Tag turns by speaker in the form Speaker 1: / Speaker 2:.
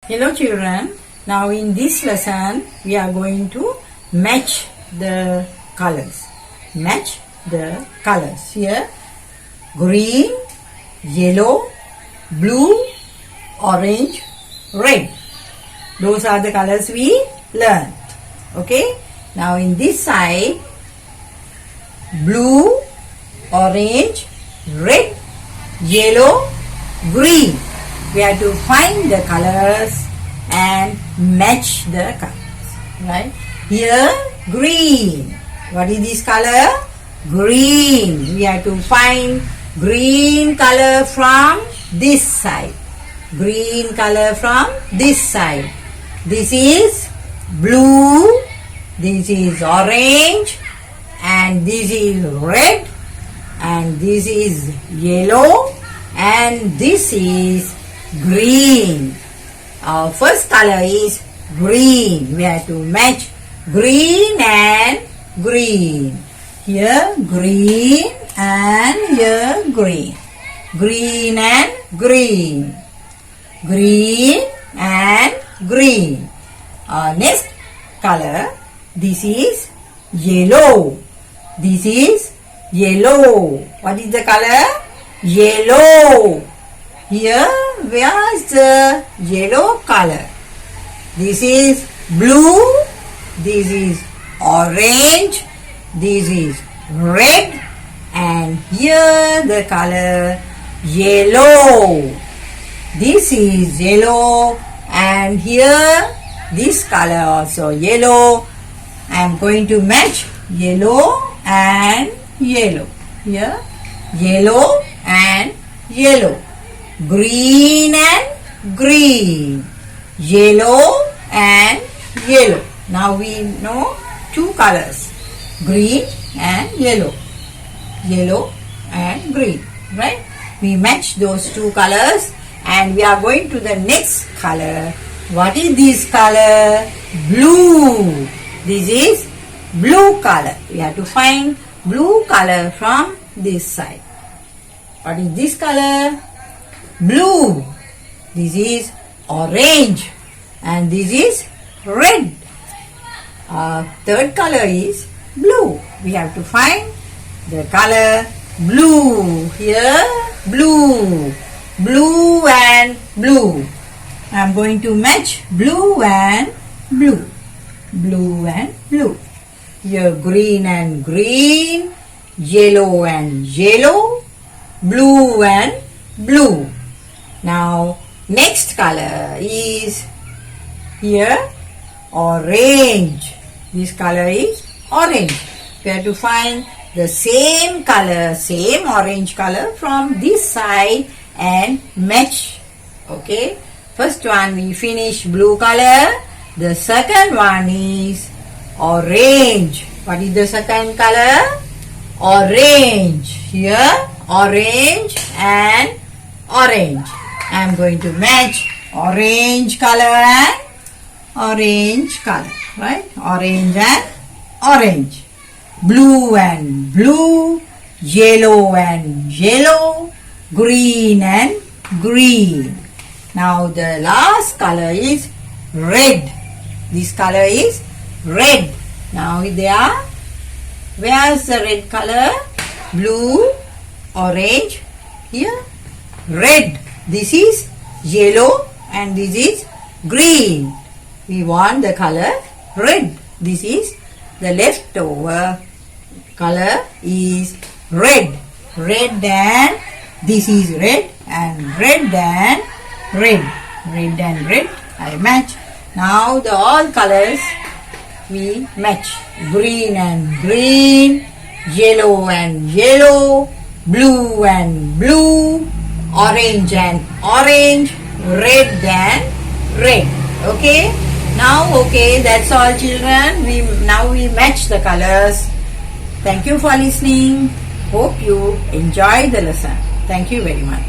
Speaker 1: Hello children, now in this lesson we are going to match the colors. Match the colors. Here green, yellow, blue, orange, red. Those are the colors we learned. Okay, now in this side blue, orange, red, yellow, green. We have to find the colors and match the colors. Right? Here green. What is this color? Green. We have to find green color from this side. Green color from this side. This is blue. This is orange. And this is red. And this is yellow. And this is green. Our first color is green. We have to match green and green. Here green and here green. Green and green. Green and green. Our next color, this is yellow. This is yellow. What is the color? Yellow. Here, where is the yellow color? This is blue, this is orange, this is red, and here the color yellow. This is yellow, and here this color also yellow. I am going to match yellow and yellow. Here, yellow and yellow. Green and green, yellow and yellow. Now we know two colors, green and yellow, yellow and green, right? We match those two colors and we are going to the next color. What is this color? Blue. This is blue color. We have to find blue color from this side. What is this color? Blue. This is orange and this is red. Third color is blue. We have to find the color blue. Here blue. Blue and blue. I am going to match blue and blue. Blue and blue. Here green and green. Yellow and yellow. Blue and blue. Now, next color is here orange. This color is orange. We have to find the same color, same orange color from this side and match. Okay. First one we finish blue color. The second one is orange. What is the second color? Orange. Here orange and orange. I am going to match orange color and orange color, right? Orange and orange. Blue and blue. Yellow and yellow. Green and green. Now the last color is red. This color is red. Now where is the red color? Blue, orange, here red. This is yellow and this is green. We want the color red. This is the leftover color is red. Red and this is red and red and red. Red and red I match. Now the all colors we match. Green and green, yellow and yellow, blue and blue, orange and orange, red and red. Okay. Now that's all children. Now we match the colors. Thank you for listening. Hope you enjoy the lesson. Thank you very much.